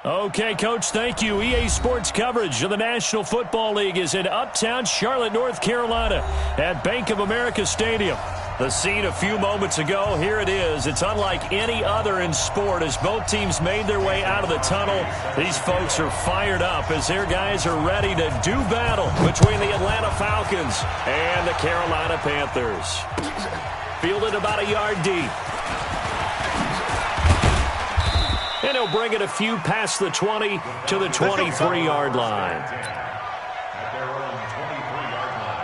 Okay, Coach, thank you. EA Sports coverage of the National Football League is in uptown Charlotte, North Carolina at Bank of America Stadium. The scene a few moments ago, here it is. It's unlike any other in sport as both teams made their way out of the tunnel. These folks are fired up as their guys are ready to do battle between the Atlanta Falcons and the Carolina Panthers. Fielded about a yard deep. And he'll bring it a few past the 20 to the 23-yard line. At their own 23-yard line.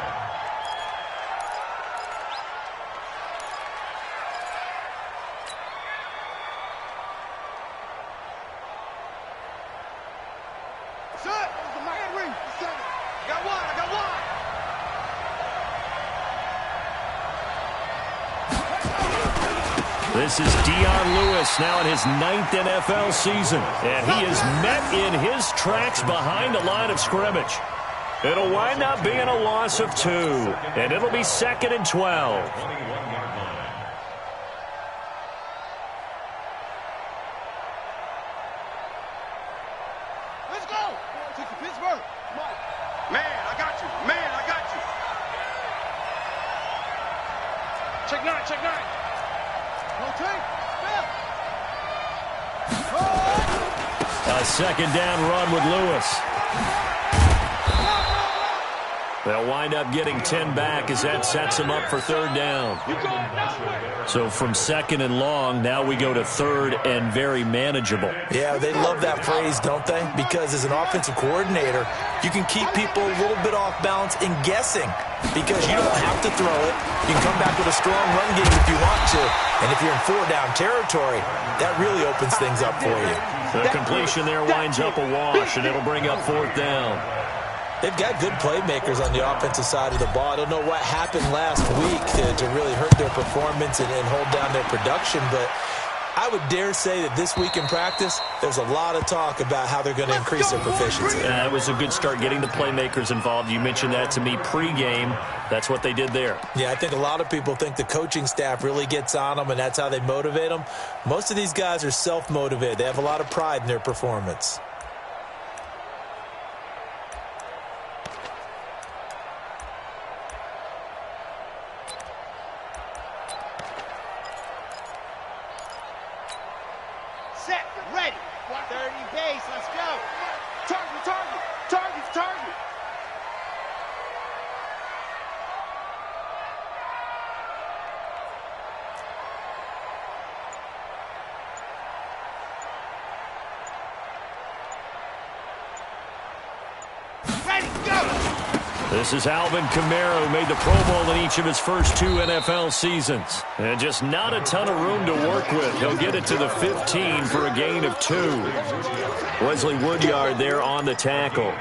Set. It's a man ring. I got one. I got one. This is Dion Lewis now in his 9th NFL season. And he is met in his tracks behind the line of scrimmage. It'll wind up being a loss of 2. And it'll be 2nd and 12. 21-yard line. Let's go. Take the Pittsburgh. Come on. Man, I got you. Man, I got you. Check 9. Check 9. Rotate. A 2nd down run with Lewis. They'll wind up getting 10 back as that sets them up for 3rd down. So from 2nd and long, now we go to 3rd and very manageable. Yeah, they love that phrase, don't they? Because as an offensive coordinator, you can keep people a little bit off balance and guessing because you don't have to throw it. You can come back with a strong run game if you want to. And if you're in 4-down territory, that really opens things up for you. The completion there winds up a wash, and it'll bring up 4th down. They've got good playmakers on the offensive side of the ball. I don't know what happened last week to really hurt their performance and hold down their production, but I would dare say that this week in practice, there's a lot of talk about how they're going to increase their proficiency. That was a good start getting the playmakers involved. You mentioned that to me pregame. That's what they did there. Yeah, I think a lot of people think the coaching staff really gets on them, and that's how they motivate them. Most of these guys are self-motivated. They have a lot of pride in their performance. Set. Ready. 30 base. Let's go. Target. Target. Target. Target. Ready. Go. This is Alvin Kamara, who made the Pro Bowl in each of his first 2 NFL seasons. And just not a ton of room to work with. He'll get it to the 15 for a gain of 2. Wesley Woodyard there on the tackle.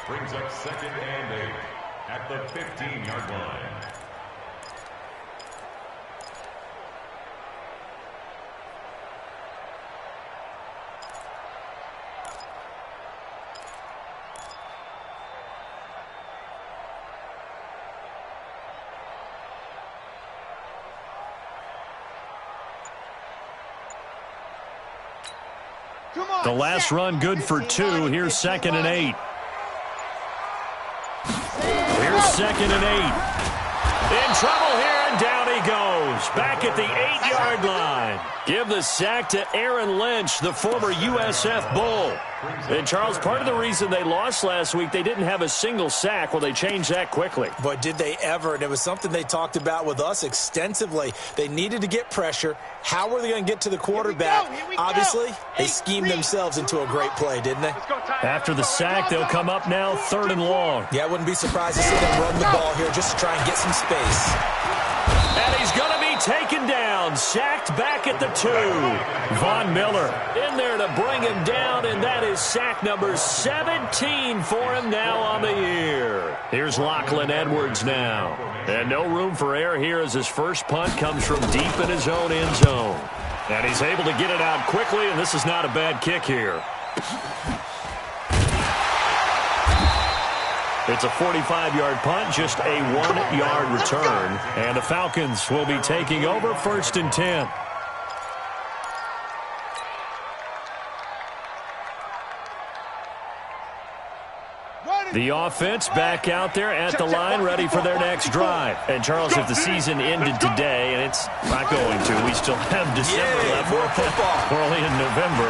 Brings up 2nd and 8 at the 15-yard line. The last run good for 2. Here's 2nd and 8. Here's 2nd and 8. In trouble here, and down he goes. Back at the 8-yard line. Give the sack to Aaron Lynch, the former USF Bull. And, Charles, part of the reason they lost last week, they didn't have a single sack. Well, they changed that quickly. Boy, did they ever. And it was something they talked about with us extensively. They needed to get pressure. How were they going to get to the quarterback? Obviously, they schemed themselves into a great play, didn't they? After the sack, they'll come up now 3rd and long. Yeah, I wouldn't be surprised to see them run the ball here just to try and get some space. And he's going to be taken down, sacked back at the 2. Von Miller in there to bring him down, and that is sack number 17 for him now on the year. Here's Lachlan Edwards now. And no room for error here as his first punt comes from deep in his own end zone. And he's able to get it out quickly, and this is not a bad kick here. It's a 45-yard punt, just a 1-yard return. And the Falcons will be taking over 1st and 10. The offense back out there at the line, ready for their next drive. And, Charles, if the season ended today, and it's not going to, we still have December left. More football. We're only in November.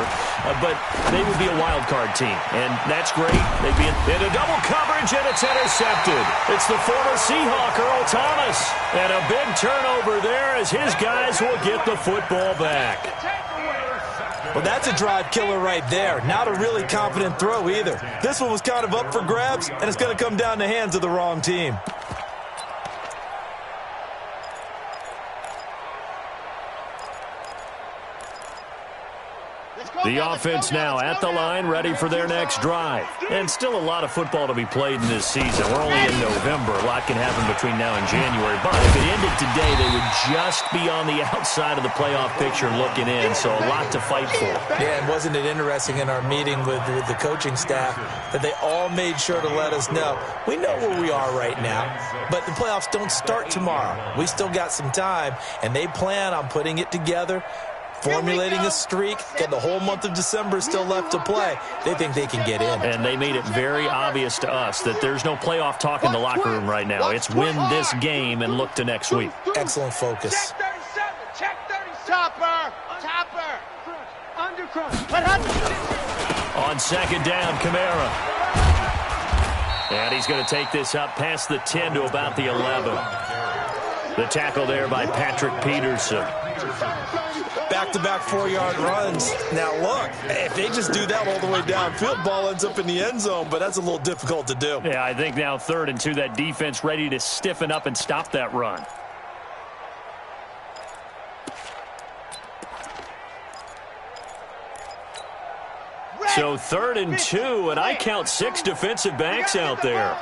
But they would be a wild card team, and that's great. They'd be in a double coverage, and it's intercepted. It's the former Seahawk, Earl Thomas. And a big turnover there as his guys will get the football back. Well, that's a drive killer right there. Not a really confident throw either. This one was kind of up for grabs, and it's going to come down the hands of the wrong team. The offense now at the line, ready for their next drive. And still a lot of football to be played in this season. We're only in November. A lot can happen between now and January. But if it ended today, they would just be on the outside of the playoff picture looking in. So a lot to fight for. Yeah, and wasn't it interesting in our meeting with the coaching staff that they all made sure to let us know, we know where we are right now, but the playoffs don't start tomorrow. We still got some time, and they plan on putting it together, formulating a streak, got the whole month of December still left to play. They think they can get in. And they made it very obvious to us that there's no playoff talk in the locker room right now. It's win this game and look to next week. Excellent focus. Check 37. Check 37. Topper. Topper. On second down, Kamara. And he's going to take this up past the 10 to about the 11. The tackle there by Patrick Peterson. Back-to-back 4-yard runs. Now, look, if they just do that all the way downfield, ball ends up in the end zone, but that's a little difficult to do. Yeah, I think now 3rd and 2, that defense ready to stiffen up and stop that run. So 3rd and 2, and I count 6 defensive backs out there.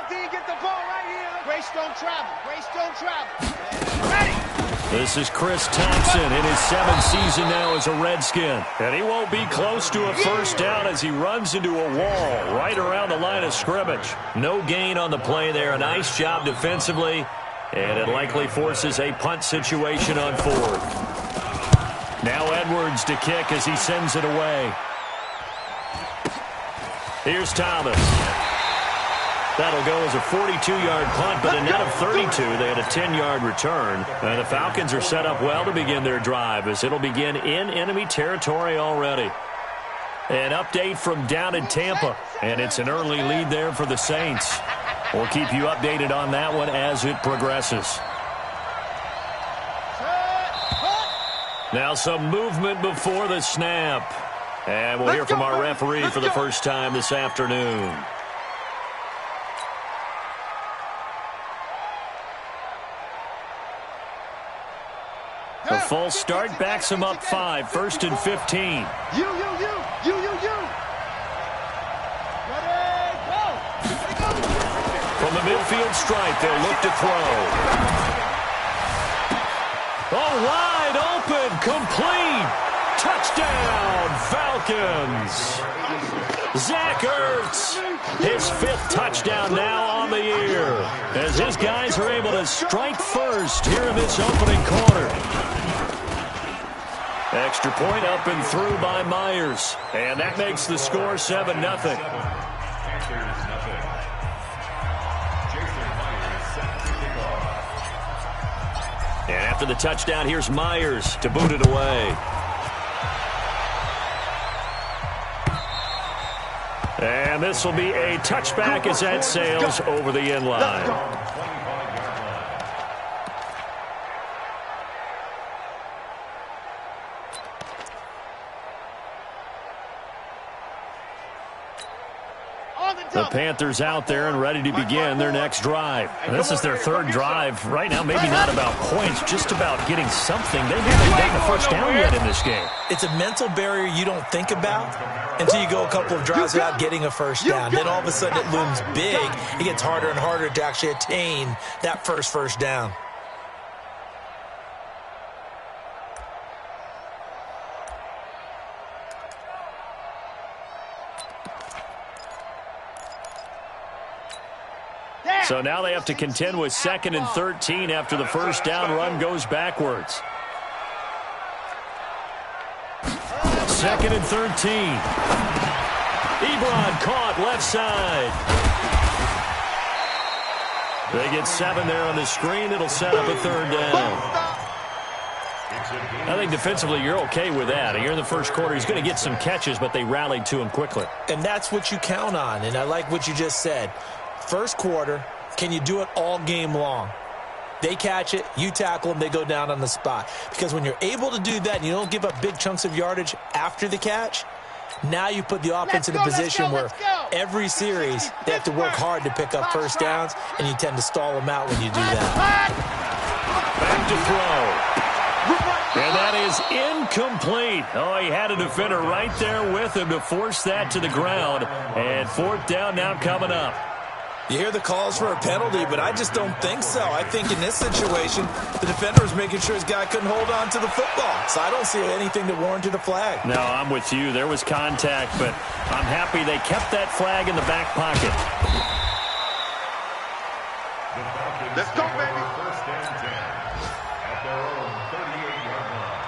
Grace don't travel. Grace don't travel. Ready. This is Chris Thompson in his 7th season now as a Redskin. And he won't be close to a first down as he runs into a wall right around the line of scrimmage. No gain on the play there. A nice job defensively. And it likely forces a punt situation on 4th. Now Edwards to kick as he sends it away. Here's Thomas. That'll go as a 42-yard punt, but a net of 32. They had a 10-yard return. And the Falcons are set up well to begin their drive as it'll begin in enemy territory already. An update from down in Tampa, and it's an early lead there for the Saints. We'll keep you updated on that one as it progresses. Now some movement before the snap. And we'll hear from our referee for the first time this afternoon. A false start backs him up 5, 1st and 15. You. Ready, go. From the midfield stripe, they'll look to throw. Oh, wide open, complete. Touchdown, Falcons. Zach Ertz, his 5th touchdown now on the year, as his guys are able to strike first here in this opening quarter. Extra point up and through by Myers, and that makes the score 7-0. And after the touchdown, here's Myers to boot it away. And this will be a touchback as that sails over the end line. The Panthers out there and ready to begin their next drive. And this is their 3rd drive. Right now, maybe not about points, just about getting something. They haven't gotten a first down yet in this game. It's a mental barrier you don't think about until you go a couple of drives without getting a first down. Then all of a sudden it looms big. It gets harder and harder to actually attain that first down. So now they have to contend with 2nd and 13 after the first down run goes backwards. 2nd and 13. Ebron caught left side. They get 7 there on the screen. It'll set up a third down. I think defensively you're okay with that. Here in the first quarter, he's going to get some catches, but they rallied to him quickly. And that's what you count on, and I like what you just said. First quarter, can you do it all game long? They catch it, you tackle them, they go down on the spot. Because when you're able to do that and you don't give up big chunks of yardage after the catch, now you put the offense in a position where every series they have to work hard to pick up first downs, and you tend to stall them out when you do that. Back to throw. And that is incomplete. Oh, he had a defender right there with him to force that to the ground. And fourth down now coming up. You hear the calls for a penalty, but I just don't think so. I think in this situation, the defender was making sure his guy couldn't hold on to the football. So I don't see anything that warranted a flag. No, I'm with you. There was contact, but I'm happy they kept that flag in the back pocket. Let's go, baby. First and 10 at their own 38-yard line.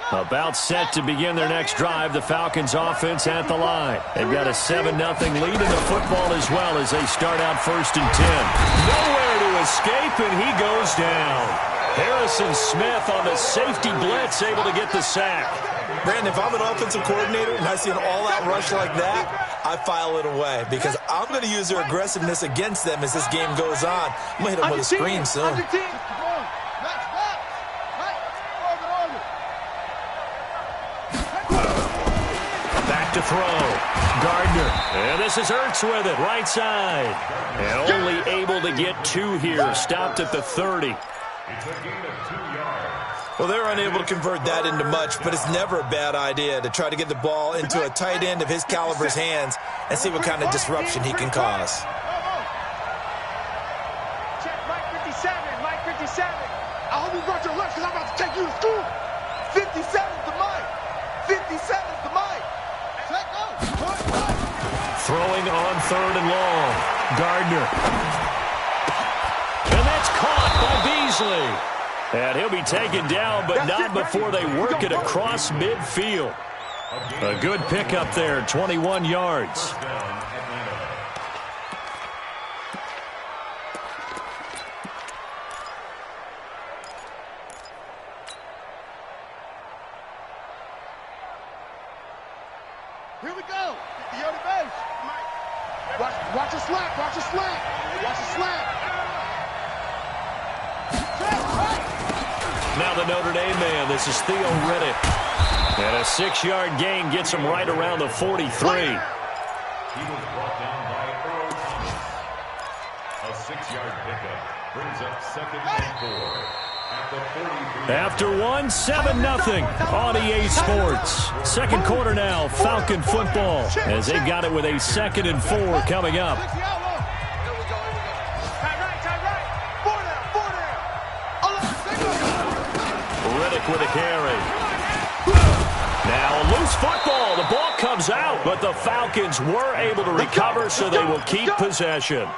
About set to begin their next drive, the Falcons offense at the line. They've got a 7-0 lead in the football as well as they start out first and 10. Nowhere to escape, and he goes down. Harrison Smith on the safety blitz, able to get the sack. Brandon, if I'm an offensive coordinator and I see an all-out rush like that, I file it away because I'm going to use their aggressiveness against them as this game goes on. I'm going to hit them with a screen soon. To throw. Gardner. And this is Ertz with it. Right side. And only able to get 2 here. Stopped at the 30. It's a gain of 2 yards. Well, they're unable to convert that into much, but it's never a bad idea to try to get the ball into a tight end of his caliber's hands and see what kind of disruption he can cause. Check Mike 57. Mike 57. I hope you brought your lunch because I'm about to take you to school. 57's the Mike. 57's the Mike. Throwing on 3rd and long. Gardner. And that's caught by Beasley. And he'll be taken down, but not before they work it across midfield. A good pickup there, 21 yards. Here we go. The other base. Watch a slap. Watch a slap. Watch a slap. Now the Notre Dame man. This is Theo Riddick. And a 6-yard gain gets him right around the 43. He was brought down by Earl Thomas. A 6-yard pickup brings up 2nd and 4. After 7-0 on EA Sports. Second quarter now, Falcon football, as they've got it with a 2nd and 4 coming up. Riddick with a carry. Now a loose football. The ball comes out, but the Falcons were able to recover, so they will keep possession.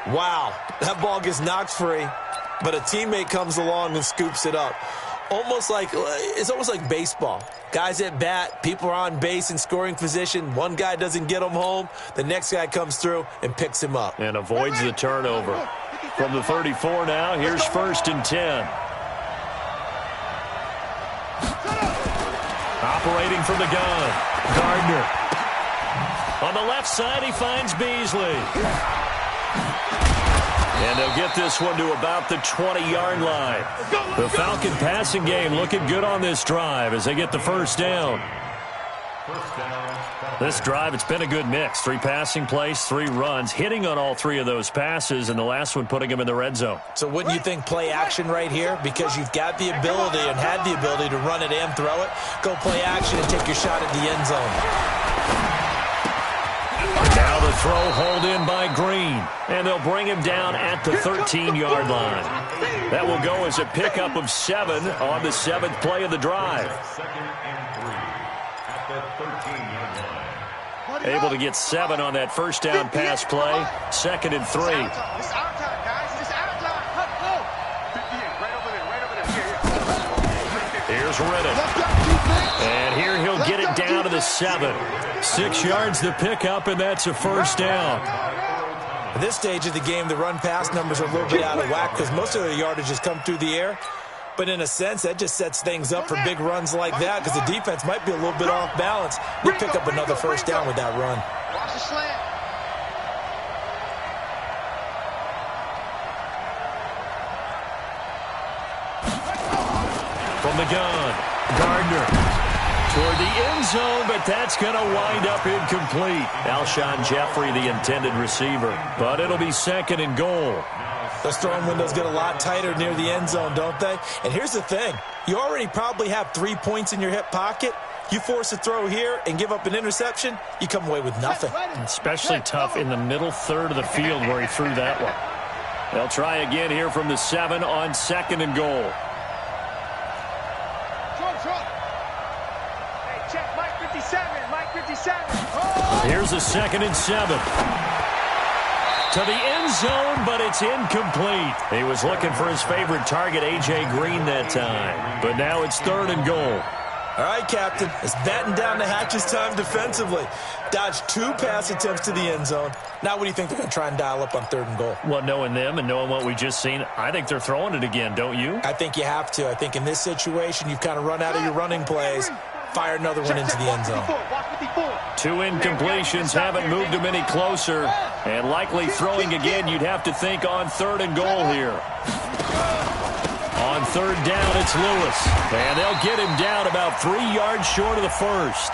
Wow, that ball gets knocked free, but a teammate comes along and scoops it up. It's almost like baseball. Guys at bat, people are on base in scoring position. One guy doesn't get him home. The next guy comes through and picks him up. And avoids the turnover. From the 34 now, here's 1st and 10. Operating from the gun. Gardner. On the left side, he finds Beasley. And they'll get this one to about the 20-yard line. The Falcon passing game looking good on this drive as they get the first down. This drive, it's been a good mix. 3 passing plays, 3 runs, hitting on all 3 of those passes, and the last one putting them in the red zone. So wouldn't you think play action right here? Because you've got the ability and had the ability to run it and throw it. Go play action and take your shot at the end zone. Now the throw hauled in by Green, and they'll bring him down at the 13-yard line. That will go as a pickup of 7 on the 7th play of the drive. 2nd and 3 at the 13-yard line. Able to get 7 on that first down pass play. 2nd and 3. It's our time, guys. It's our time. Let's go. Right over there. Here's Riddick. And here he'll get it down to the 7. 6 yards to pick up, and that's a first down. At this stage of the game, the run-pass numbers are a little bit out of whack because most of the yardage has come through the air. But in a sense, that just sets things up for big runs like that because the defense might be a little bit off balance. They pick up another first down with that run. Watch the slant. From the gun, Gardner toward the end zone, but that's going to wind up incomplete. Alshon Jeffrey, the intended receiver, but it'll be 2nd and goal. Those throwing windows get a lot tighter near the end zone, don't they? And here's the thing. You already probably have 3 points in your hip pocket. You force a throw here and give up an interception, you come away with nothing. Especially tough in the middle third of the field where he threw that one. They'll try again here from the 7 on 2nd and goal. Hey, check Mike 57. Mike 57. Here's a 2nd and 7. To the end zone, but it's incomplete. He was looking for his favorite target, A.J. Green, that time. But now it's 3rd and goal. All right, Captain. It's batten down the hatches time defensively. Dodged 2 pass attempts to the end zone. Now what do you think they're going to try and dial up on 3rd and goal? Well, knowing them and knowing what we just seen, I think they're throwing it again, don't you? I think you have to. I think in this situation, you've kind of run out of your running plays. Fire another one into the end zone. 2 incompletions haven't moved him any closer. And likely throwing again, you'd have to think on 3rd and goal here. On 3rd down, it's Lewis. And they'll get him down about 3 yards short of the first.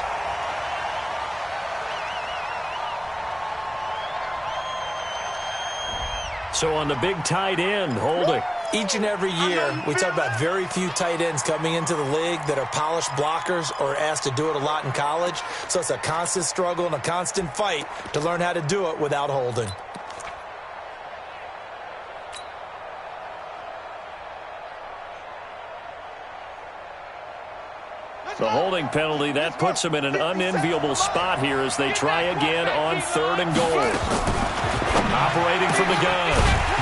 So on the big tight end, holding. Each and every year, we talk about very few tight ends coming into the league that are polished blockers or asked to do it a lot in college. So it's a constant struggle and a constant fight to learn how to do it without holding. The holding penalty, that puts them in an unenviable spot here as they try again on 3rd and goal. Operating from the gun,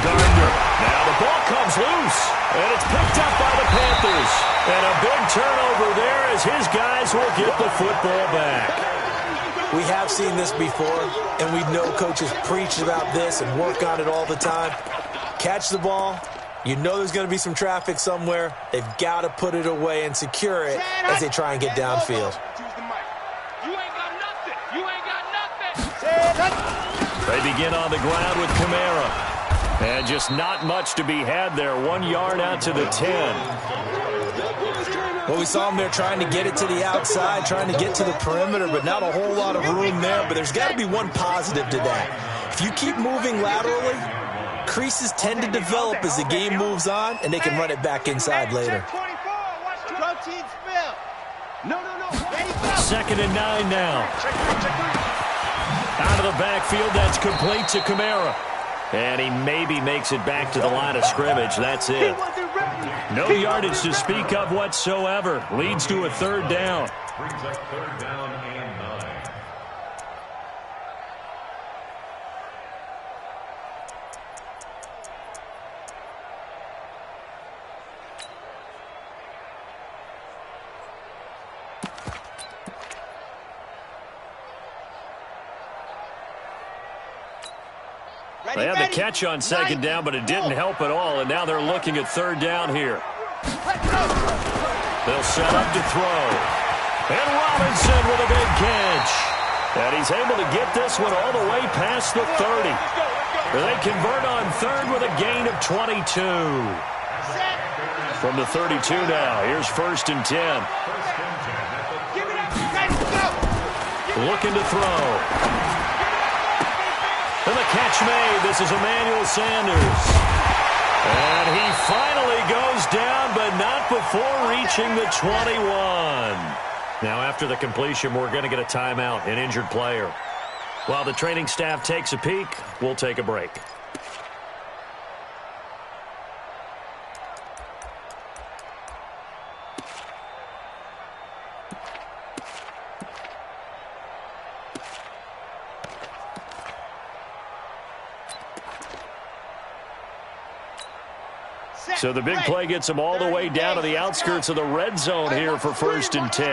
Gardner. Now the ball comes loose, and it's picked up by the Panthers. And a big turnover there as his guys will get the football back. We have seen this before, and we know coaches preach about this and work on it all the time. Catch the ball. You know there's going to be some traffic somewhere. They've got to put it away and secure it as they try and get downfield. You ain't got nothing. You ain't got nothing. They begin on the ground with Kamara. And just not much to be had there. 1 yard out to the 10. Well, we saw them there trying to get it to the outside, trying to get to the perimeter, but not a whole lot of room there. But there's got to be one positive to that. If you keep moving laterally, creases tend to develop as the game moves on, and they can run it back inside later. 2nd and 9 now. Out of the backfield, that's complete to Kamara. And he maybe makes it back to the line of scrimmage. That's it. No yardage to speak of whatsoever. Leads to a 3rd down. Brings up 3rd down and 9. They had the catch on 2nd down, but it didn't help at all, and now they're looking at 3rd down here. They'll set up to throw. And Robinson with a big catch. And he's able to get this one all the way past the 30. They convert on 3rd with a gain of 22. From the 32 now, here's 1st and 10. Looking to throw. And the catch made. This is Emmanuel Sanders. And he finally goes down, but not before reaching the 21. Now, after the completion, we're going to get a timeout, an injured player. While the training staff takes a peek, we'll take a break. So the big play gets them all the way down to the outskirts of the red zone here for 1st and 10.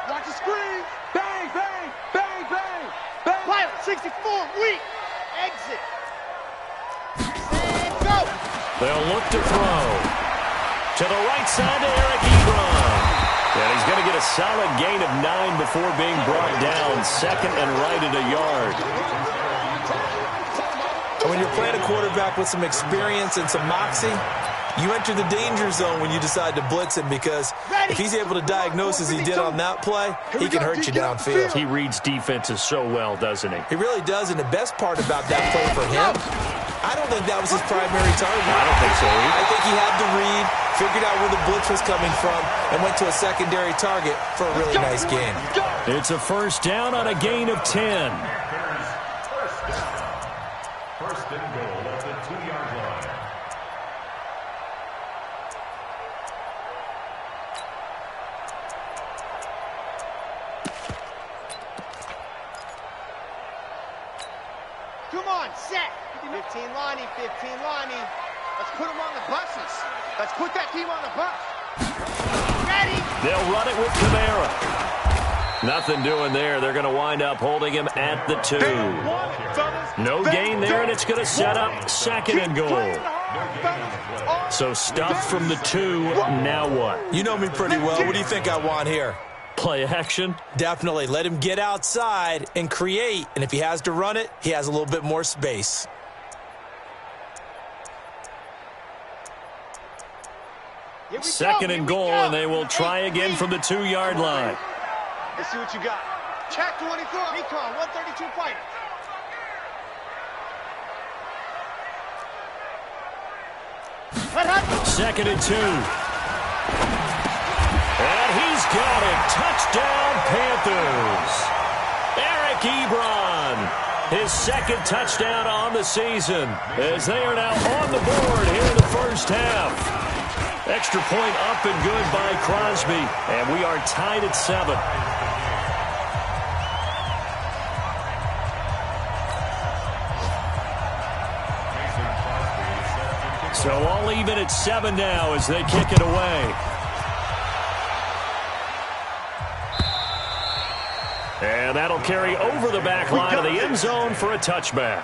Watch the screen. Bang, bang, bang, bang, bang. Pilot 64, weak. Exit. They'll look to throw. To the right side to Eric Ebron. And he's going to get a solid gain of 9 before being brought down. Second and right at a yard. And when you're playing a quarterback with some experience and some moxie, you enter the danger zone when you decide to blitz him, because if he's able to diagnose as he did on that play, he can hurt you downfield. He reads defenses so well, doesn't he? He really does, and the best part about that play for him, I don't think that was his primary target. I don't think so either. I think he had to read, figured out where the blitz was coming from, and went to a secondary target for a really nice gain. It's a first down on a gain of 10. First and goal at the 2-yard line. Come on, set. 15 Lonnie, 15 Lonnie. Let's put them on the buses. Let's put that team on the bus. Ready? They'll run it with Kamara. Nothing doing there. They're going to wind up holding him at the 2. No gain there, and it's going to set up second and goal. So stuff from the 2. Now what? You know me pretty well. What do you think I want here? Play action? Definitely. Let him get outside and create. And if he has to run it, he has a little bit more space. Second and goal, and they will try again from the 2-yard line. Let's see what you got. Check 24. Recon, 132 fighter. Second and 2. And he's got it. Touchdown, Panthers. Eric Ebron, his second touchdown on the season, as they are now on the board here in the first half. Extra point up and good by Crosby, and we are tied at 7. So all even at 7 now as they kick it away. And that'll carry over the back line of the end zone for a touchback.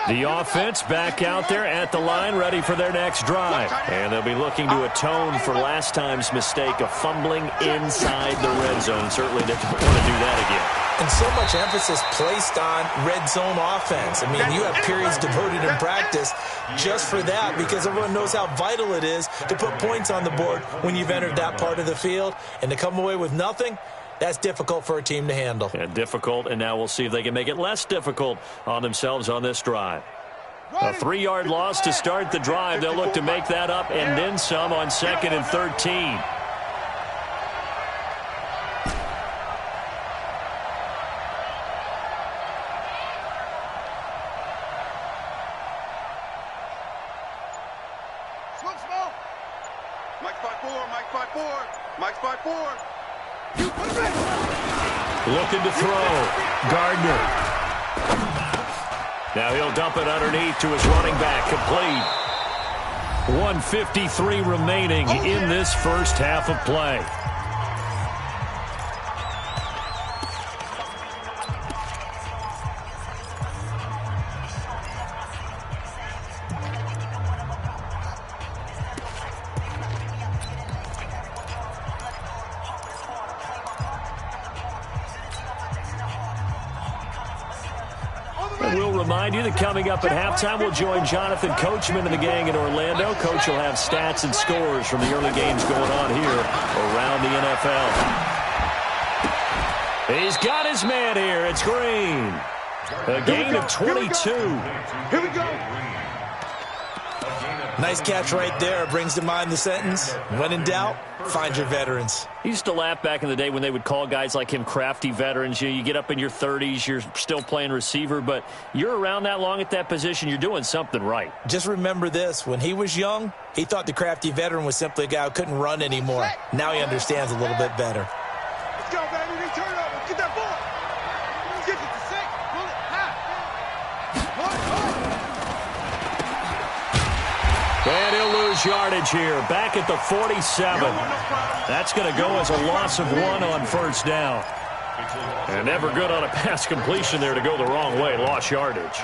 The offense back out there at the line, ready for their next drive. And they'll be looking to atone for last time's mistake of fumbling inside the red zone. Certainly they don't want to do that again. And so much emphasis placed on red zone offense. I mean, you have periods devoted in practice just for that, because everyone knows how vital it is to put points on the board when you've entered that part of the field. And to come away with nothing, that's difficult for a team to handle. Yeah, difficult, and now we'll see if they can make it less difficult on themselves on this drive. A 3-yard loss to start the drive. They'll look to make that up and then some on 2nd and 13. Mike 5-4, Mike 5-4, Mike 5-4. Looking to throw. Gardner. Now he'll dump it underneath to his running back. Complete. 1:53 remaining in this first half of play. We'll remind you that coming up at halftime, we'll join Jonathan Coachman and the gang in Orlando. Coach will have stats and scores from the early games going on here around the NFL. He's got his man here. It's Green. A gain of 22. Here we go. Nice catch right there. Brings to mind the sentence, when in doubt, find your veterans. He used to laugh back in the day when they would call guys like him crafty veterans. You get up in your 30s, you're still playing receiver, but you're around that long at that position, you're doing something right. Just remember this. When he was young, he thought the crafty veteran was simply a guy who couldn't run anymore. Now he understands a little bit better. Let's go, baby. They turn over. Get that ball. Get it to 6. Pull it. Half. And he'll lose yardage here. Back at the 47. That's going to go as a loss of 1 on first down. And never good on a pass completion there to go the wrong way. Lost yardage.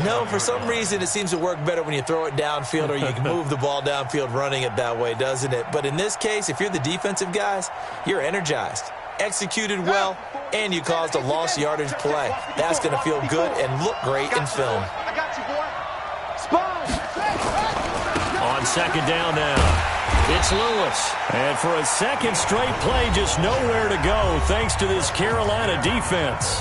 No, for some reason it seems to work better when you throw it downfield or you can move the ball downfield running it that way, doesn't it? But in this case, if you're the defensive guys, you're energized, executed well, and you caused a lost yardage play. That's going to feel good and look great in film. I got you, boy. Spawn. On second down now. It's Lewis. And for a second straight play, just nowhere to go thanks to this Carolina defense.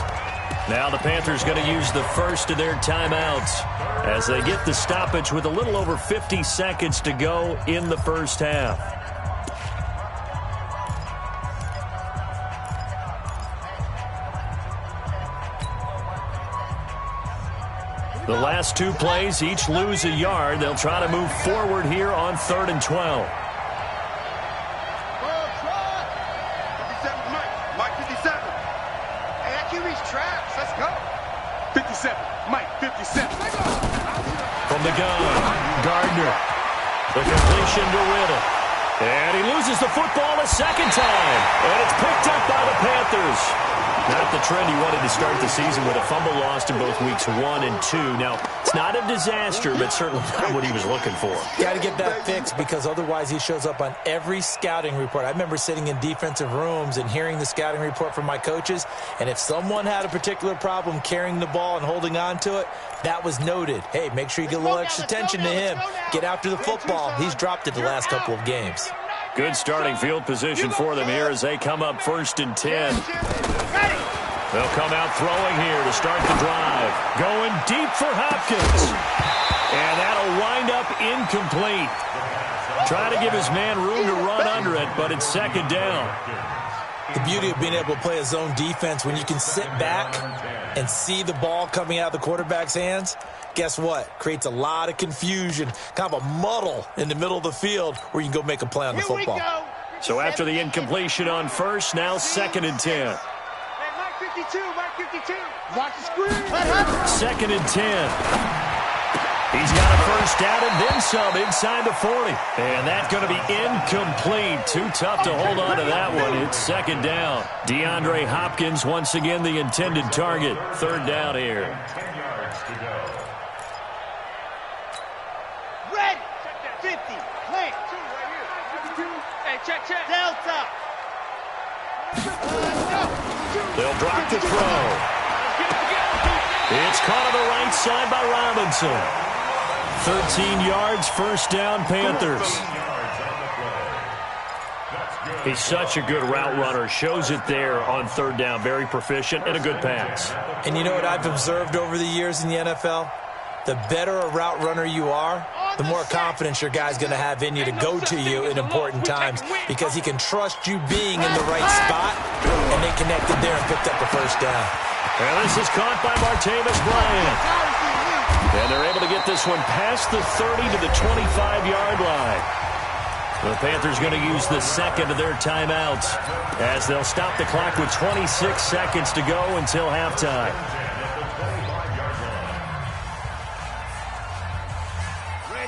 Now the Panthers going to use the first of their timeouts as they get the stoppage with a little over 50 seconds to go in the first half. The last 2 plays, each lose a yard. They'll try to move forward here on 3rd and 12. Mike 57. Hey, that QB's trash. Let's go. 57. Mike 57. From the gun, Gardner. The completion to Riddle. And he loses the football a second time. And it's picked up by the Panthers. Not the trend he wanted to start the season with, a fumble lost in both weeks 1 and 2. Now, it's not a disaster, but certainly not what he was looking for. Got to get that fixed because otherwise he shows up on every scouting report. I remember sitting in defensive rooms and hearing the scouting report from my coaches, and if someone had a particular problem carrying the ball and holding on to it, that was noted. Hey, make sure you get a little extra attention to him. Get after the football. He's dropped it the last couple of games. Good starting field position for them here as they come up 1st and 10. They'll come out throwing here to start the drive. Going deep for Hopkins. And that'll wind up incomplete. Trying to give his man room to run under it, but it's second down. The beauty of being able to play a zone defense when you can sit back and see the ball coming out of the quarterback's hands, guess what? Creates a lot of confusion, kind of a muddle in the middle of the field where you can go make a play on the football. So after the incompletion on first, now 2nd and 10. Hey, Mike 52. Mike 52. Watch the screen. 2nd and 10. He's got a first down and then some inside the 40. And that's going to be incomplete. Too tough to hold on to that one. It's second down. DeAndre Hopkins once again the intended target. 3rd down here. 10 yards to go. Red. 50. Plant. 2 right here. 52. Hey, check. Delta. They'll drop the throw. It's caught on the right side by Robinson. 13 yards, first down, Panthers. He's such a good route runner. Shows it there on 3rd down. Very proficient and a good pass. And you know what I've observed over the years in the NFL? The better a route runner you are, the more confidence your guy's going to have in you to go to you in important times because he can trust you being in the right spot, and they connected there and picked up the first down. And this is caught by Martavis Bryant. And they're able to get this one past the 30 to the 25-yard line. The Panthers going to use the second of their timeouts as they'll stop the clock with 26 seconds to go until halftime.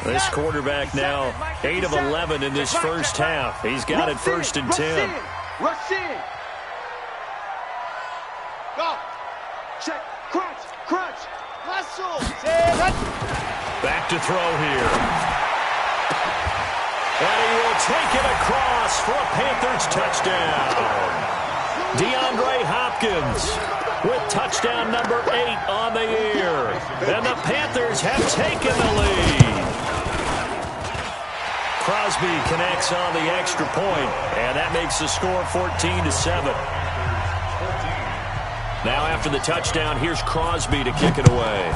This quarterback now 8 of 11 in this first half. He's got it 1st and 10. Rush in. Go. Check. Crunch. Hustle. Back to throw here. And he will take it across for a Panthers touchdown. DeAndre Hopkins with touchdown number 8 on the year. And the Panthers have taken the lead. Crosby connects on the extra point, and that makes the score 14-7. Now after the touchdown, here's Crosby to kick it away.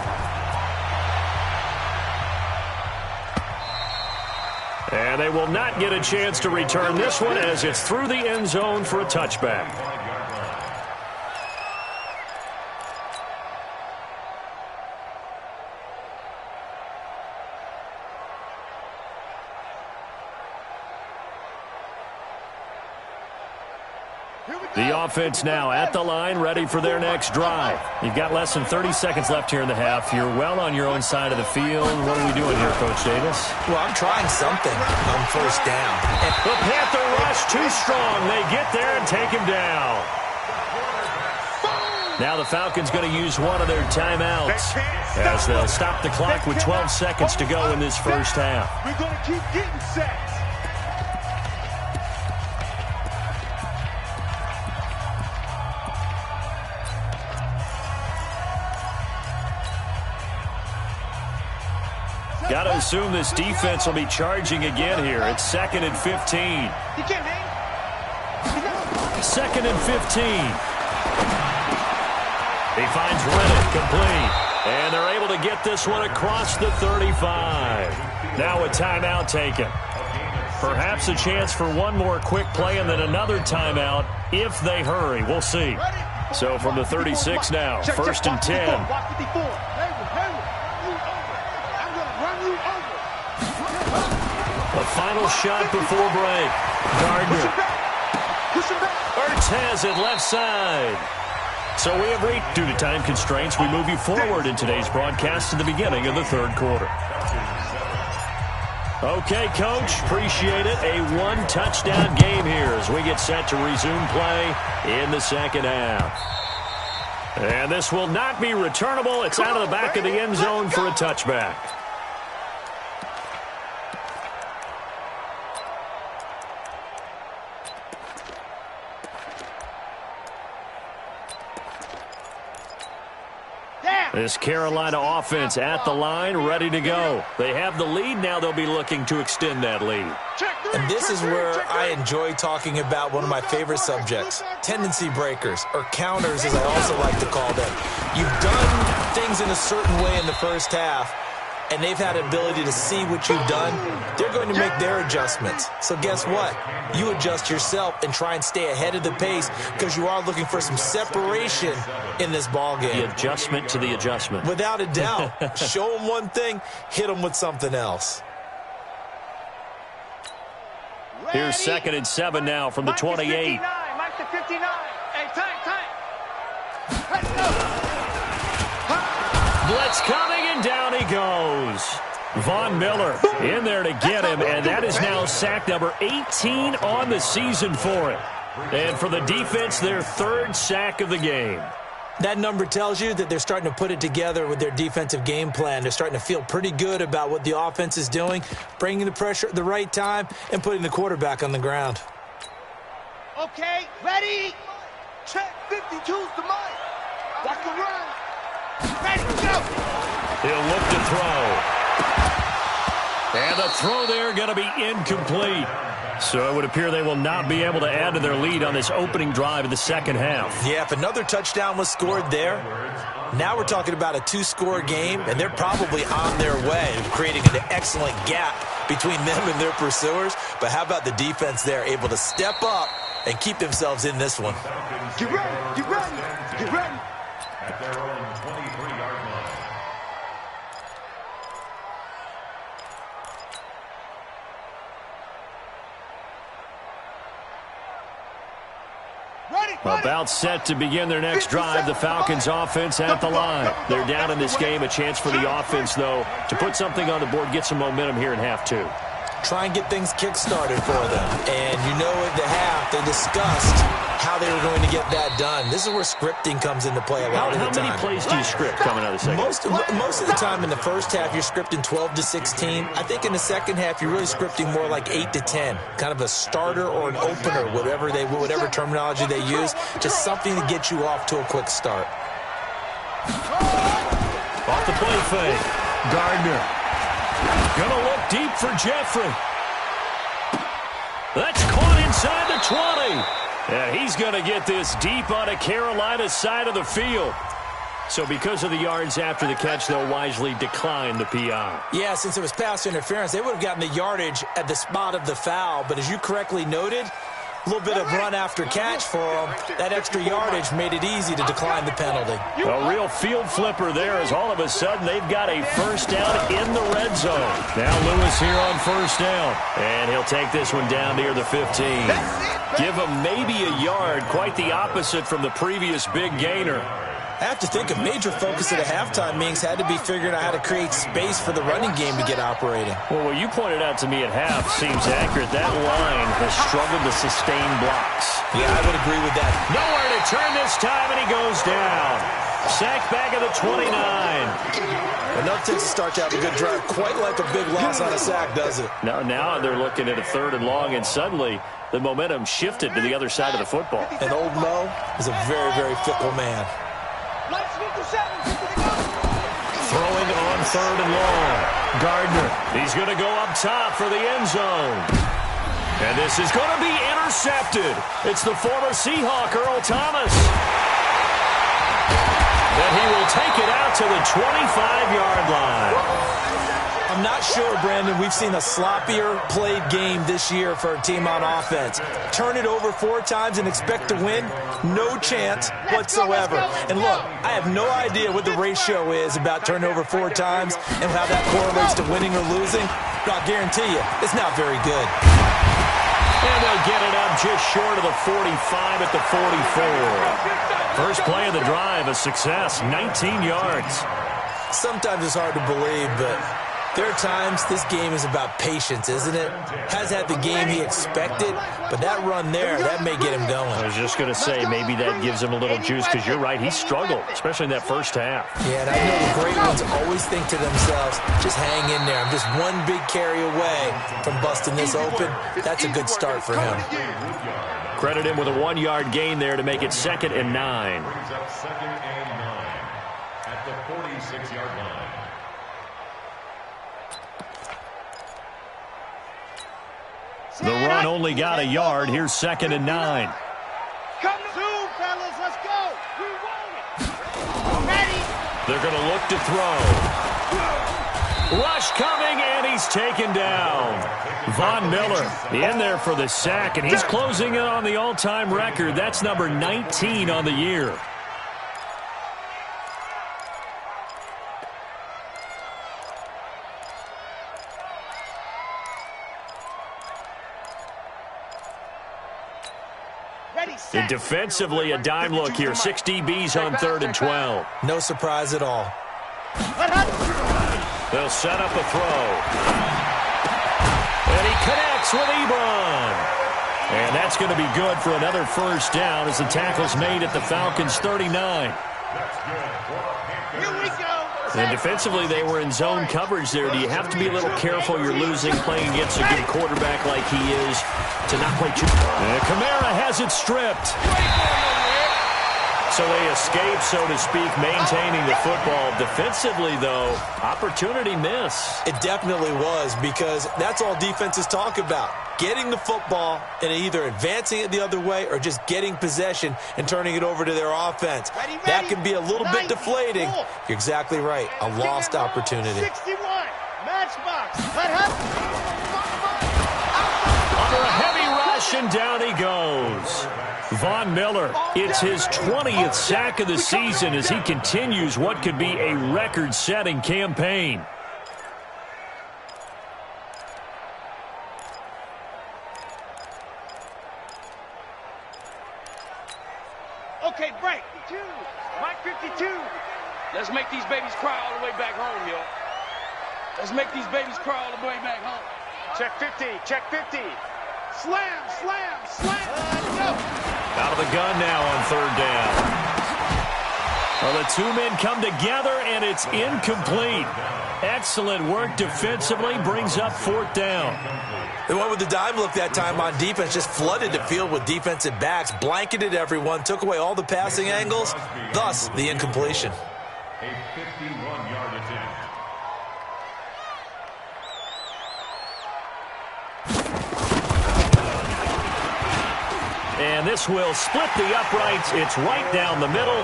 And they will not get a chance to return this one as it's through the end zone for a touchback. The offense now at the line, ready for their next drive. You've got less than 30 seconds left here in the half. You're well on your own side of the field. What are we doing here, Coach Davis? Well, I'm trying something on first down. The Panther rush too strong. They get there and take him down. Now the Falcons going to use one of their timeouts as they'll stop the clock with 12 seconds to go in this first half. We're going to keep getting sacks. Got to assume this defense will be charging again here. It's 2nd and 15. He can't hang. 2nd and 15. He finds Reddick complete. And they're able to get this one across the 35. Now a timeout taken. Perhaps a chance for one more quick play and then another timeout if they hurry. We'll see. So from the 36 now, 1st and 10. The final shot before break. Gardner. Ertz has it left side. So we have reached, due to time constraints, we move you forward in today's broadcast to the beginning of the third quarter. Okay, Coach, appreciate it. A one-touchdown game here as we get set to resume play in the second half. And this will not be returnable. It's out of the back of the end zone for a touchback. This Carolina offense at the line, ready to go. They have the lead now. They'll be looking to extend that lead. And this is where I enjoy talking about one of my favorite subjects, tendency breakers, or counters as I also like to call them. You've done things in a certain way in the first half, and they've had the ability to see what you've done. They're going to make their adjustments. So guess what? You adjust yourself and try and stay ahead of the pace because you are looking for some separation in this ball game. The adjustment to the adjustment. Without a doubt. Show them one thing, hit them with something else. Here's 2nd and 7 now from the 28. Mike the 59. Hey, time. Let's go. Blitz coming, and down he goes. Von Miller in there to get him, and that is now sack number 18 on the season for him. And for the defense, their 3rd sack of the game. That number tells you that they're starting to put it together with their defensive game plan. They're starting to feel pretty good about what the offense is doing, bringing the pressure at the right time, and putting the quarterback on the ground. Okay, ready? Check 52's the mic. Watch the run. Ready, go. He'll look to throw. And the throw there going to be incomplete. So it would appear they will not be able to add to their lead on this opening drive of the second half. Yeah, if another touchdown was scored there, now we're talking about a 2-score game, and they're probably on their way of creating an excellent gap between them and their pursuers. But how about the defense there, able to step up and keep themselves in this one? Get ready, get ready, get ready. At their own 23-yard line. About set to begin their next drive, the Falcons offense at the line. They're down in this game. A chance for the offense, though, to put something on the board, get some momentum here in half 2. Try and get things kick-started for them. And you know at the half, they discussed how they were going to get that done. This is where scripting comes into play a lot of the time. How many plays do you script coming out of the second? Most of the time in the first half, you're scripting 12 to 16. I think in the second half, you're really scripting more like 8 to 10. Kind of a starter or an opener, whatever terminology they use. Just something to get you off to a quick start. Off the play fake. Gardner. Gonna look deep for Jeffrey. That's caught inside the 20. Yeah, he's going to get this deep on a Carolina side of the field. So because of the yards after the catch, they'll wisely decline the PI. Yeah, since it was pass interference, they would have gotten the yardage at the spot of the foul. But as you correctly noted, A little bit of run after catch for them. That extra yardage made it easy to decline the penalty. A real field flipper there as all of a sudden they've got a first down in the red zone. Now Lewis here on first down. And he'll take this one down near the 15. Give him maybe a yard, quite the opposite from the previous big gainer. I have to think a major focus at a halftime meetings had to be figuring out how to create space for the running game to get operating. Well, what you pointed out to me at half seems accurate. That line has struggled to sustain blocks. Yeah, I would agree with that. Nowhere to turn this time, and he goes down. Sacked back at the 29. Enough to start to have a good drive. Quite like a big loss on a sack, does it? Now they're looking at a 3rd and long, and suddenly the momentum shifted to the other side of the football. And old Mo is a very, very fickle man. Throwing on 3rd and long. Gardner. He's going to go up top for the end zone. And this is going to be intercepted. It's the former Seahawk, Earl Thomas. And he will take it out to the 25-yard line. I'm not sure, Brandon, we've seen a sloppier played game this year for a team on offense. Turn it over 4 times and expect to win? No chance whatsoever. And look, I have no idea what the ratio is about turning over 4 times and how that correlates to winning or losing. But I'll guarantee you, it's not very good. And they'll get it up just short of the 45 at the 44. First play of the drive, a success, 19 yards. Sometimes it's hard to believe, but there are times this game is about patience, isn't it? Has had the game he expected, but that run there, that may get him going. I was just going to say, maybe that gives him a little juice, because you're right, he struggled, especially in that first half. Yeah, and I know the great ones always think to themselves, just hang in there. I'm just one big carry away from busting this open. That's a good start for him. Credit him with a 1-yard gain there to make it 2nd and 9. Brings up 2nd and 9 at the 46-yard line. The run only got a yard. Here's 2nd and 9. Come soon, fellas. Let's go. We want it. Ready. They're going to look to throw. Rush coming, and he's taken down. Von Miller in there for the sack, and he's closing in on the all-time record. That's number 19 on the year. And defensively, a dime look here. 6 DBs on 3rd and 12. No surprise at all. They'll set up a throw. And he connects with Ebron. And that's going to be good for another first down as the tackle's made at the Falcons' 39. Here we go. And defensively, they were in zone coverage there. Do you have to be a little careful? You're losing playing against a good quarterback like he is to not play too. And Kamara has it stripped. So they escape, so to speak, maintaining the football. Defensively, though, opportunity miss. It definitely was, because that's all defenses talk about. Getting the football and either advancing it the other way or just getting possession and turning it over to their offense. That can be a little bit deflating. You're exactly right. A lost opportunity. 61. Matchbox. Under a heavy rush, and down he goes. Von Miller, it's his 20th sack of the season as he continues what could be a record-setting campaign. Okay, break. 52. Mike 52. Let's make these babies cry all the way back home, yo. Let's make these babies cry all the way back home. Check 50. Check 50. Slam, slam, slam. Go. Out of the gun now on 3rd down. Well, the 2 men come together, and it's incomplete. Excellent work defensively, brings up 4th down. They went with the dime look that time on defense, just flooded the field with defensive backs, blanketed everyone, took away all the passing angles, thus the incompletion. A 51-yard attempt. And this will split the uprights. It's right down the middle.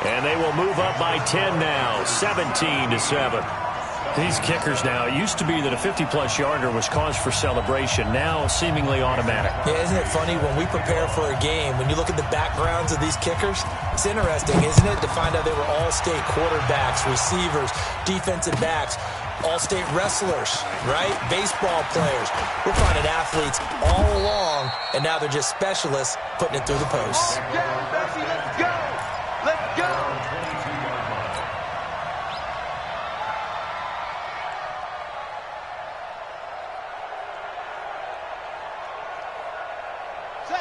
And they will move up by 10 now, 17-7. These kickers now, it used to be that a 50-plus yarder was cause for celebration. Now, seemingly automatic. Yeah, isn't it funny when we prepare for a game, when you look at the backgrounds of these kickers, it's interesting, isn't it, to find out they were all-state quarterbacks, receivers, defensive backs, all-state wrestlers, right? Baseball players. We're finding athletes all along, and now they're just specialists putting it through the posts. Let's go, Bessie, let's go. Let's go.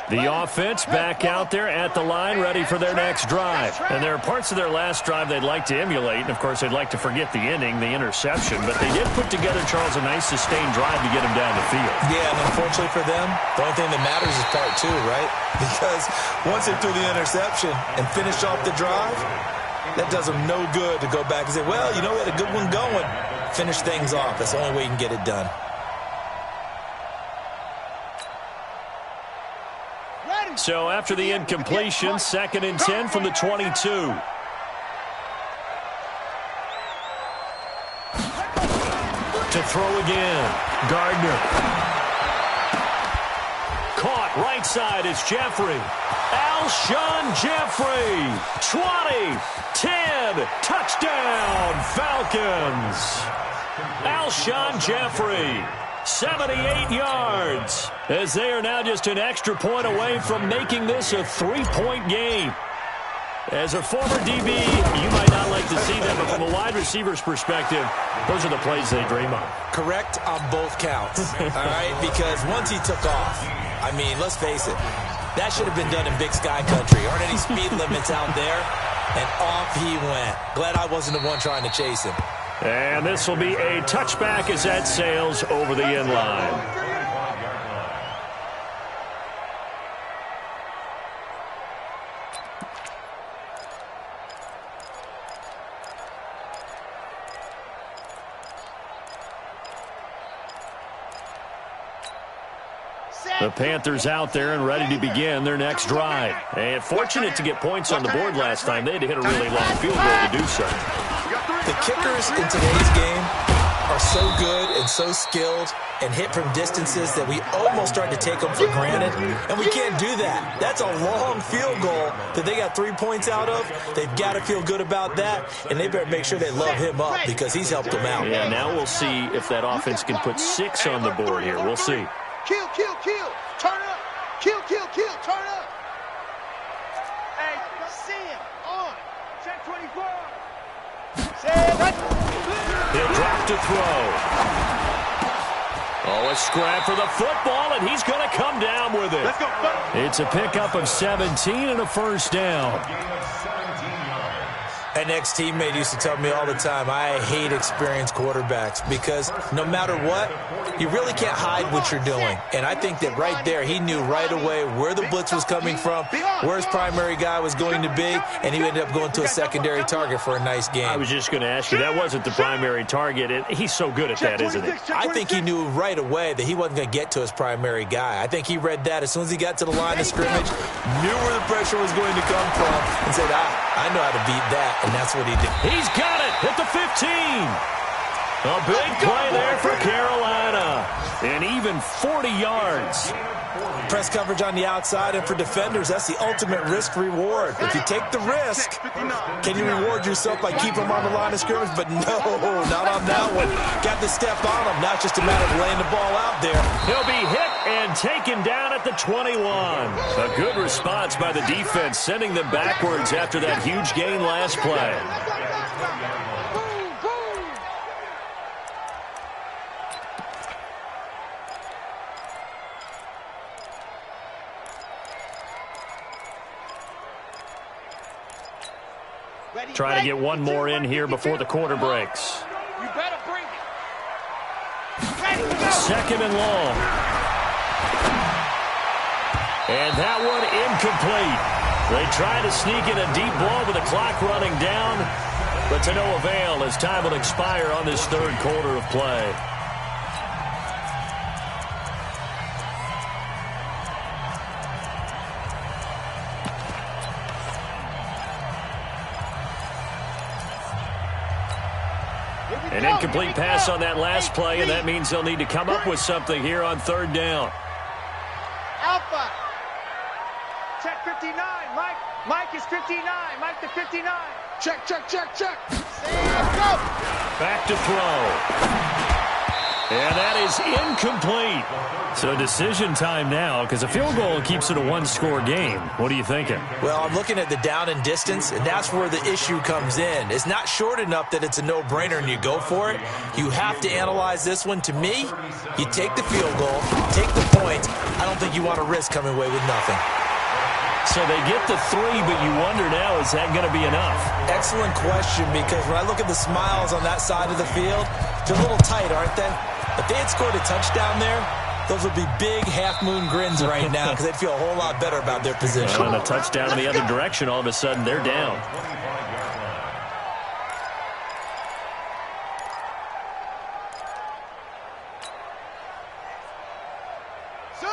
The offense back out there at the line, ready for their next drive. And there are parts of their last drive they'd like to emulate. And, of course, they'd like to forget the inning, the interception. But they did put together, Charles, a nice sustained drive to get them down the field. Yeah, and unfortunately for them, the only thing that matters is part two, right? Because once they threw the interception and finished off the drive, that does them no good to go back and say, well, you know, we had a good one going. Finish things off. That's the only way you can get it done. So after the incompletion, 2nd and 10 from the 22. To throw again, Gardner. Caught right side, it's Jeffrey. Alshon Jeffrey, 20, 10, touchdown, Falcons. Alshon Jeffrey, 78 yards, as they are now just an extra point away from making this a 3-point game. As a former DB, you might not like to see them, but from a wide receiver's perspective, those are the plays they dream of. Correct on both counts, all right? Because once he took off, I mean, let's face it, that should have been done in Big Sky Country. Aren't any speed limits out there? And off he went. Glad I wasn't the one trying to chase him. And this will be a touchback as that sails over the end line. The Panthers out there and ready to begin their next drive. And fortunate to get points on the board last time. They had to hit a really long field goal to do so. The kickers in today's game are so good and so skilled and hit from distances that we almost start to take them for granted. And we can't do that. That's a long field goal that they got 3 points out of. They've got to feel good about that, and they better make sure they love him up because he's helped them out. Yeah, now we'll see if that offense can put 6 on the board here. We'll see. Kill, kill, kill. Turn up. Kill, kill, kill. Turn up. Hey, see him. On. Check 24. He'll drop to throw. Oh, a scrap for the football, and he's going to come down with it. Let's go. It's a pickup of 17 and a first down. An ex-teammate used to tell me all the time, I hate experienced quarterbacks because no matter what, you really can't hide what you're doing. And I think that right there, he knew right away where the blitz was coming from, where his primary guy was going to be, and he ended up going to a secondary target for a nice game. I was just going to ask you, that wasn't the primary target. He's so good at that, isn't he? I think he knew right away that he wasn't going to get to his primary guy. I think he read that as soon as he got to the line of scrimmage, knew where the pressure was going to come from, and said, I know how to beat that. And that's what he did. He's got it at the 15. A big play there for Carolina. And even 40 yards. Press coverage on the outside, and for defenders, that's the ultimate risk-reward. If you take the risk, can you reward yourself by keeping them on the line of scrimmage? But no, not on that one. Got to step on them, not just a matter of laying the ball out there. He'll be hit and taken down at the 21. A good response by the defense, sending them backwards after that huge gain last play. Try to get one more in here before the quarter breaks. You better bring it. 2nd and long. And that one incomplete. They try to sneak in a deep ball with the clock running down, but to no avail as time will expire on this 3rd quarter of play. An incomplete pass on that last play, and that means they'll need to come up with something here on third down. Alpha. Check 59. Mike is 59. Mike to 59. Check. Go. Back to throw. And that is incomplete. So decision time now, because a field goal keeps it a one-score game. What are you thinking? Well, I'm looking at the down and distance, and that's where the issue comes in. It's not short enough that it's a no-brainer and you go for it. You have to analyze this one. To me, you take the field goal, take the points. I don't think you want to risk coming away with nothing. So they get the 3, but you wonder now, is that going to be enough? Excellent question, because when I look at the smiles on that side of the field, they're a little tight, aren't they? If they had scored a touchdown there, those would be big half-moon grins right now because they'd feel a whole lot better about their position. And a touchdown in the other direction, all of a sudden, they're down.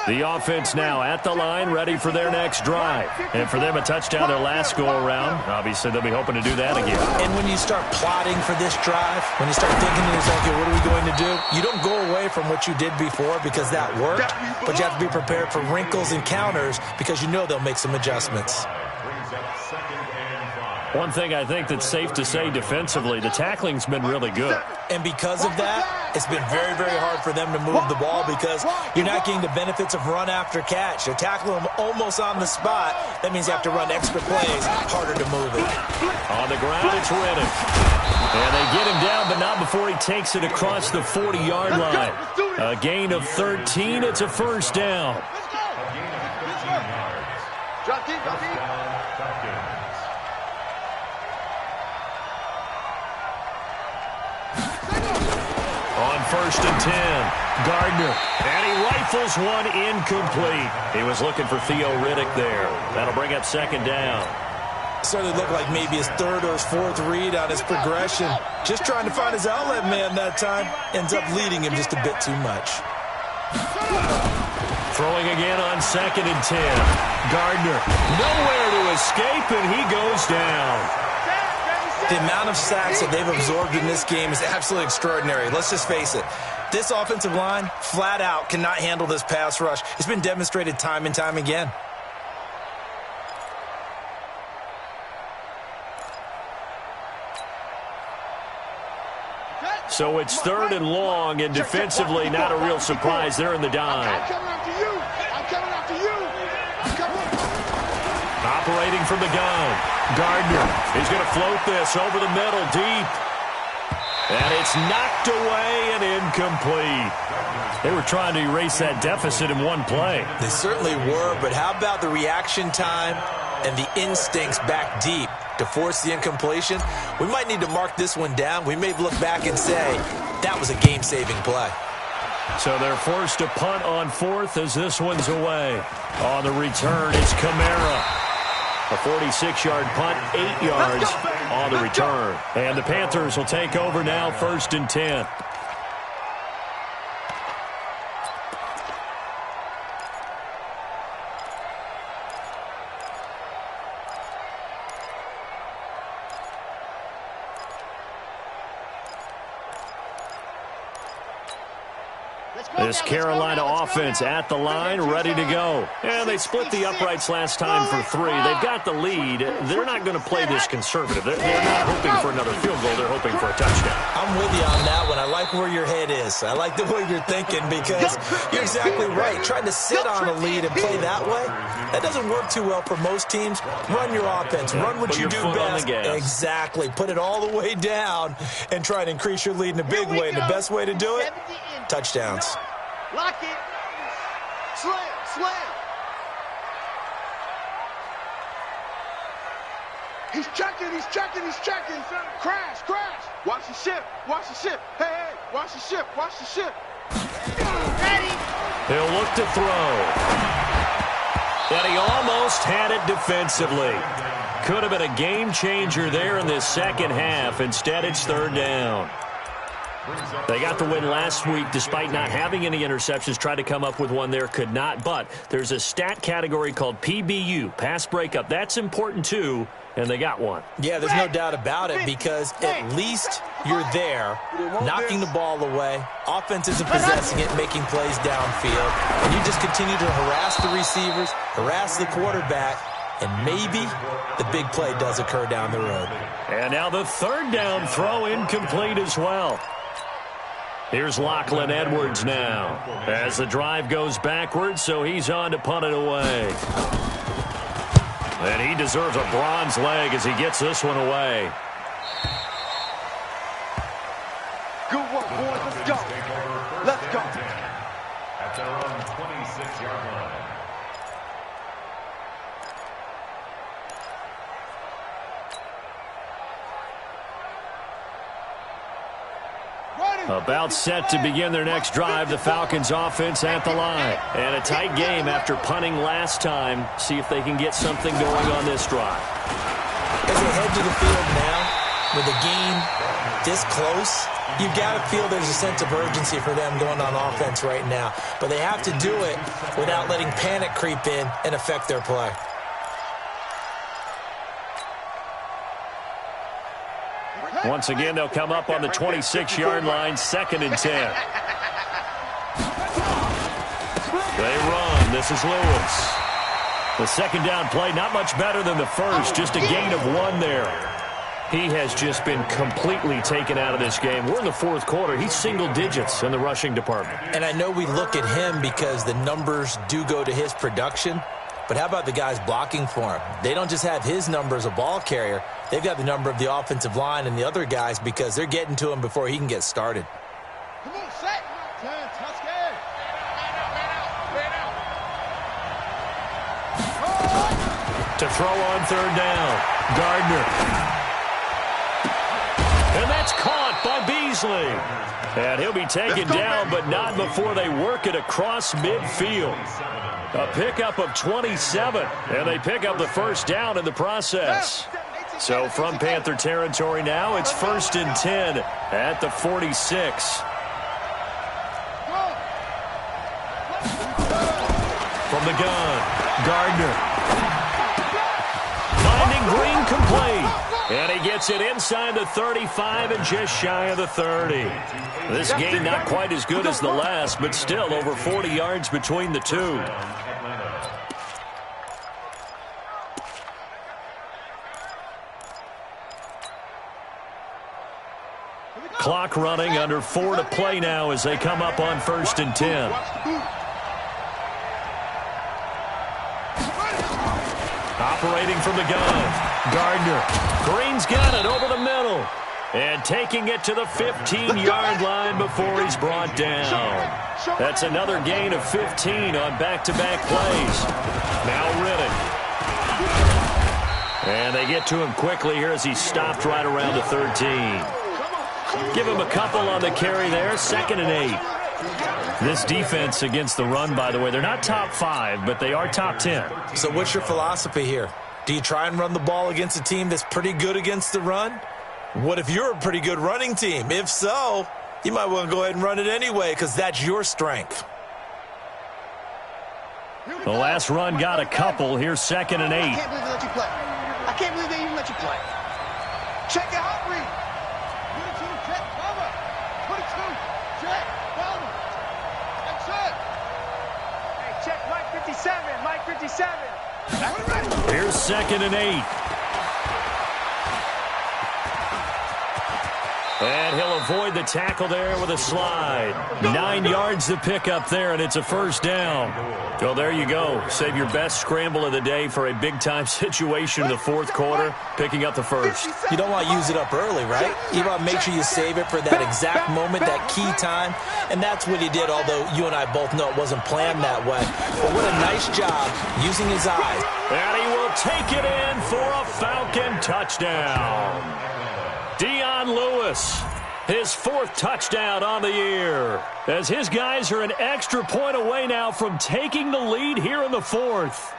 The offense now at the line, ready for their next drive. And for them, a touchdown their last go-around. Obviously, they'll be hoping to do that again. And when you start plotting for this drive, when you start thinking to yourself, okay, what are we going to do? You don't go away from what you did before because that worked, but you have to be prepared for wrinkles and counters because you know they'll make some adjustments. One thing I think that's safe to say defensively, the tackling's been really good. And because of that, it's been very, very hard for them to move the ball because you're not getting the benefits of run after catch. You're tackling them almost on the spot. That means you have to run extra plays, harder to move it. On the ground, it's Riddick. And they get him down, but not before he takes it across the 40-yard line. A gain of 13. It's a first down. Drop deep. On 1st and 10, Gardner. And he rifles one incomplete. He was looking for Theo Riddick there. That'll bring up second down. Certainly looked like maybe his third or his fourth read on his progression. Just trying to find his outlet man that time. Ends up leading him just a bit too much. Throwing again on 2nd and 10. Gardner, nowhere to escape, and he goes down. The amount of sacks that they've absorbed in this game is absolutely extraordinary. Let's just face it. This offensive line, flat out, cannot handle this pass rush. It's been demonstrated time and time again. So it's 3rd and long, and defensively, not a real surprise. They're in the dime. I'm coming after you. Operating from the gun. Gardner is going to float this over the middle deep. And it's knocked away and incomplete. They were trying to erase that deficit in one play. They certainly were, but how about the reaction time and the instincts back deep to force the incompletion? We might need to mark this one down. We may look back and say that was a game-saving play. So they're forced to punt on 4th as this one's away. On the return, it's Kamara. A 46-yard punt, 8 yards on the return. And the Panthers will take over now, 1st and 10. This Carolina offense at the line, ready to go. And they split the uprights last time for 3. They've got the lead. They're not going to play this conservative. They're not hoping for another field goal. They're hoping for a touchdown. I'm with you on that one. I like where your head is. I like the way you're thinking because you're exactly right. Trying to sit on a lead and play that way, that doesn't work too well for most teams. Run your offense. Run what you do best. Exactly. Put it all the way down and try to increase your lead in a big way. And the best way to do it, touchdowns. Lock it. Slam. He's checking. Crash. Watch the ship. Hey, watch the ship. Ready. He'll look to throw. But he almost had it defensively. Could have been a game changer there in this second half. Instead, it's 3rd down. They got the win last week despite not having any interceptions. Tried to come up with one there, could not. But there's a stat category called PBU, pass breakup. That's important too, and they got one. Yeah, there's no doubt about it because at least you're there, knocking the ball away. Offense isn't possessing it, making plays downfield. And you just continue to harass the receivers, harass the quarterback, and maybe the big play does occur down the road. And now the third down throw incomplete as well. Here's Lachlan Edwards now as the drive goes backwards, so he's on to punt it away. And he deserves a bronze leg as he gets this one away. Good work, boys. Let's go. Let's go. At their own 26-yard line. About set to begin their next drive, the Falcons offense at the line. And a tight game after punting last time. See if they can get something going on this drive. As they head to the field now, with the game this close, you've got to feel there's a sense of urgency for them going on offense right now. But they have to do it without letting panic creep in and affect their play. Once again, they'll come up on the 26-yard line, 2nd and 10. They run. This is Lewis. The second down play, not much better than the first, just a gain of 1 there. He has just been completely taken out of this game. We're in the fourth quarter. He's single digits in the rushing department. And I know we look at him because the numbers do go to his production. But how about the guys blocking for him? They don't just have his number as a ball carrier. They've got the number of the offensive line and the other guys because they're getting to him before he can get started. Come on, set. To throw on third down, Gardner. And that's caught by Beasley. And he'll be taken down, but not before they work it across midfield. A pickup of 27, and they pick up the first down in the process. So from Panther territory now, it's 1st and 10 at the 46. From the gun, Gardner. Finding Green complete. And he gets it inside the 35 and just shy of the 30. This game not quite as good as the last, but still over 40 yards between the two. Clock running, under 4 to play now as they come up on 1st and 10. Operating from the gun, Gardner. Green's got it over the middle. And taking it to the 15-yard line before he's brought down. That's another gain of 15 on back-to-back plays. Now Riddick. And they get to him quickly here as he's stopped right around the 13. Give him a couple on the carry there, 2nd and 8. This defense against the run, by the way, they're not top 5, but they are top 10. So what's your philosophy here? Do you try and run the ball against a team that's pretty good against the run? What if you're a pretty good running team? If so, you might want to go ahead and run it anyway because that's your strength. The last run got a couple. Here's 2nd and 8. I can't believe they let you play. I can't believe they even let you play. Check it out, Reed. 22, check, cover. 22, check, cover. That's it. Hey, check Mike 57, Mike 57. Here's 2nd and 8. And he'll avoid the tackle there with a slide. 9 yards to pick up there, and it's a first down. Well, there you go. Save your best scramble of the day for a big-time situation in the fourth quarter, picking up the first. You don't want to use it up early, right? You want to make sure you save it for that exact moment, that key time. And that's what he did, although you and I both know it wasn't planned that way. But what a nice job using his eyes. And he will take it in for a Falcon touchdown. Dion Lewis, his 4th touchdown on the year, as his guys are an extra point away now from taking the lead here in the 4th.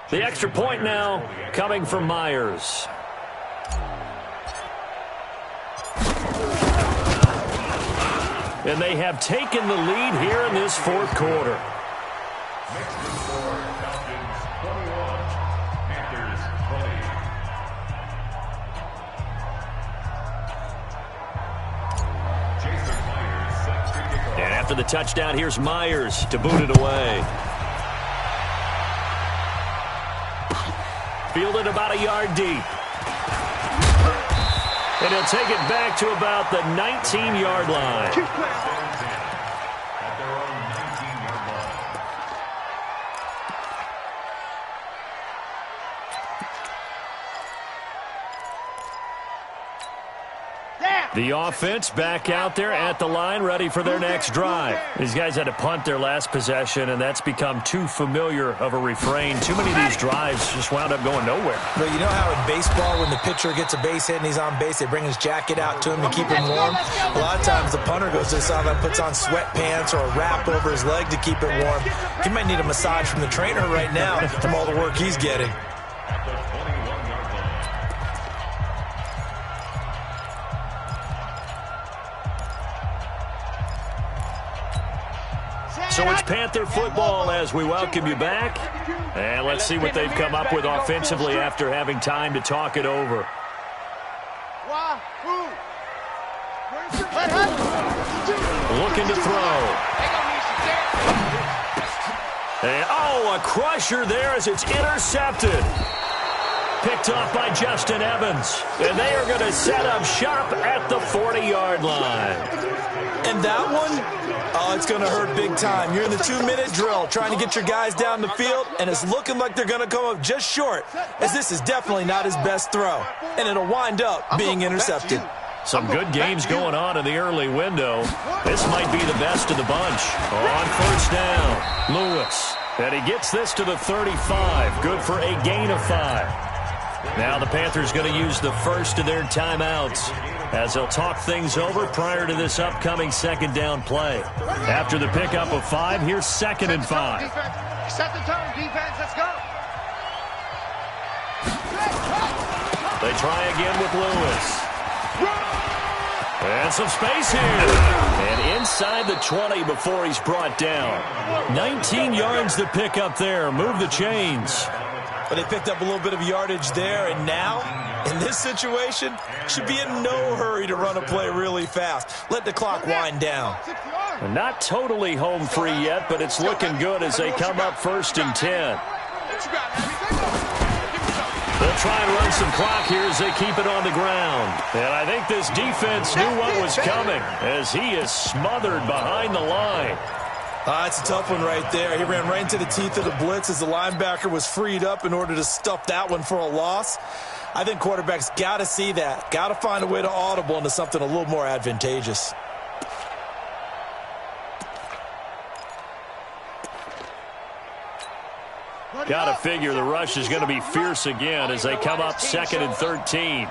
The extra point now coming from Myers. And they have taken the lead here in this fourth quarter. Next to score, Falcons 21, Panthers 20. Jason Myers set to kick off. And after the touchdown, here's Myers to boot it away. Fielded about a yard deep. And he'll take it back to about the 19-yard line. Stands in at their own 19-yard line. The offense back out there at the line, ready for their next drive. These guys had to punt their last possession, and that's become too familiar of a refrain. Too many of these drives just wound up going nowhere. But you know how in baseball, when the pitcher gets a base hit and he's on base, they bring his jacket out to him to keep him warm? A lot of times the punter goes to the sideline, puts on sweatpants or a wrap over his leg to keep it warm. He might need a massage from the trainer right now from all the work he's getting. At the 21-yard line. So it's Panther football as we welcome you back. And let's see what they've come up with offensively after having time to talk it over. Looking to throw. And, a crusher there as it's intercepted. Picked off by Justin Evans. And they are going to set up shop at the 40-yard line. And that one, it's going to hurt big time. You're in the 2-minute drill trying to get your guys down the field, and it's looking like they're going to come up just short, as this is definitely not his best throw. And it'll wind up being intercepted. Some good games going on in the early window. This might be the best of the bunch. On first down, Lewis. And he gets this to the 35. Good for a gain of 5. Now the Panthers going to use the first of their timeouts as they'll talk things over prior to this upcoming second down play. After the pickup of 5, here's 2nd and 5. Set the tone, defense. Let's go. They try again with Lewis. And some space here. And inside the 20 before he's brought down. 19 yards to pick up there. Move the chains. But they picked up a little bit of yardage there, and now, in this situation, should be in no hurry to run a play really fast. Let the clock wind down. Not totally home free yet, but it's looking good as they come up 1st and 10. They'll try and run some clock here as they keep it on the ground. And I think this defense knew what was coming as he is smothered behind the line. It's a tough one right there. He ran right into the teeth of the blitz as the linebacker was freed up in order to stuff that one for a loss. I think quarterbacks got to see that. Got to find a way to audible into something a little more advantageous. Got to figure the rush is going to be fierce again as they come up 2nd and 13.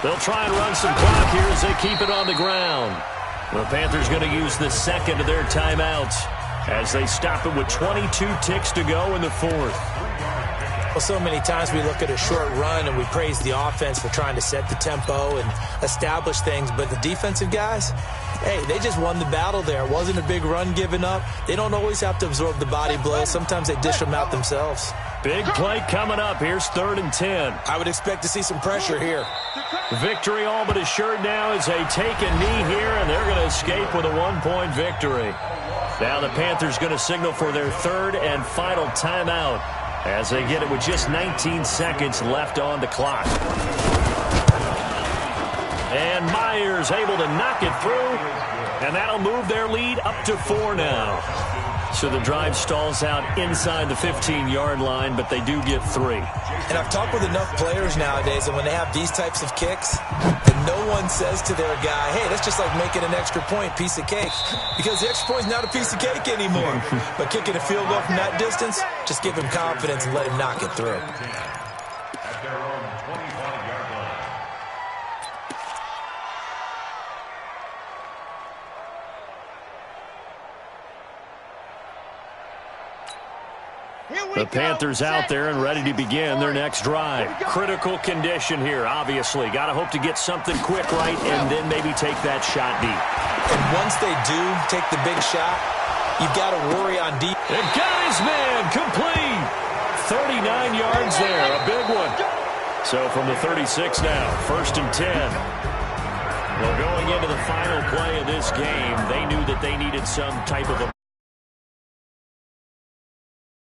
They'll try and run some clock here as they keep it on the ground. The Panthers going to use the second of their timeouts as they stop it with 22 ticks to go in the 4th. Well, so many times we look at a short run and we praise the offense for trying to set the tempo and establish things, but the defensive guys, hey, they just won the battle there. It wasn't a big run given up. They don't always have to absorb the body blows. Sometimes they dish them out themselves. Big play coming up. Here's 3rd and 10. I would expect to see some pressure here. Victory all but assured now as they take a knee here, and they're going to escape with a 1-point victory. Now the Panthers going to signal for their 3rd and final timeout as they get it with just 19 seconds left on the clock. And Myers able to knock it through, and that'll move their lead up to 4 now. So the drive stalls out inside the 15-yard line, but they do get 3. And I've talked with enough players nowadays, and when they have these types of kicks, and no one says to their guy, hey, that's just like making an extra point, piece of cake. Because the extra point's not a piece of cake anymore. But kicking a field goal from that distance, just give him confidence and let him knock it through. At their own 25-yard line. The Panthers out there and ready to begin their next drive. Critical condition here, obviously. Got to hope to get something quick right and then maybe take that shot deep. And once they do take the big shot, you've got to worry on deep. And got his man complete. 39 yards there, a big one. So from the 36 now, 1st and 10. Well, going into the final play of this game, they knew that they needed some type of a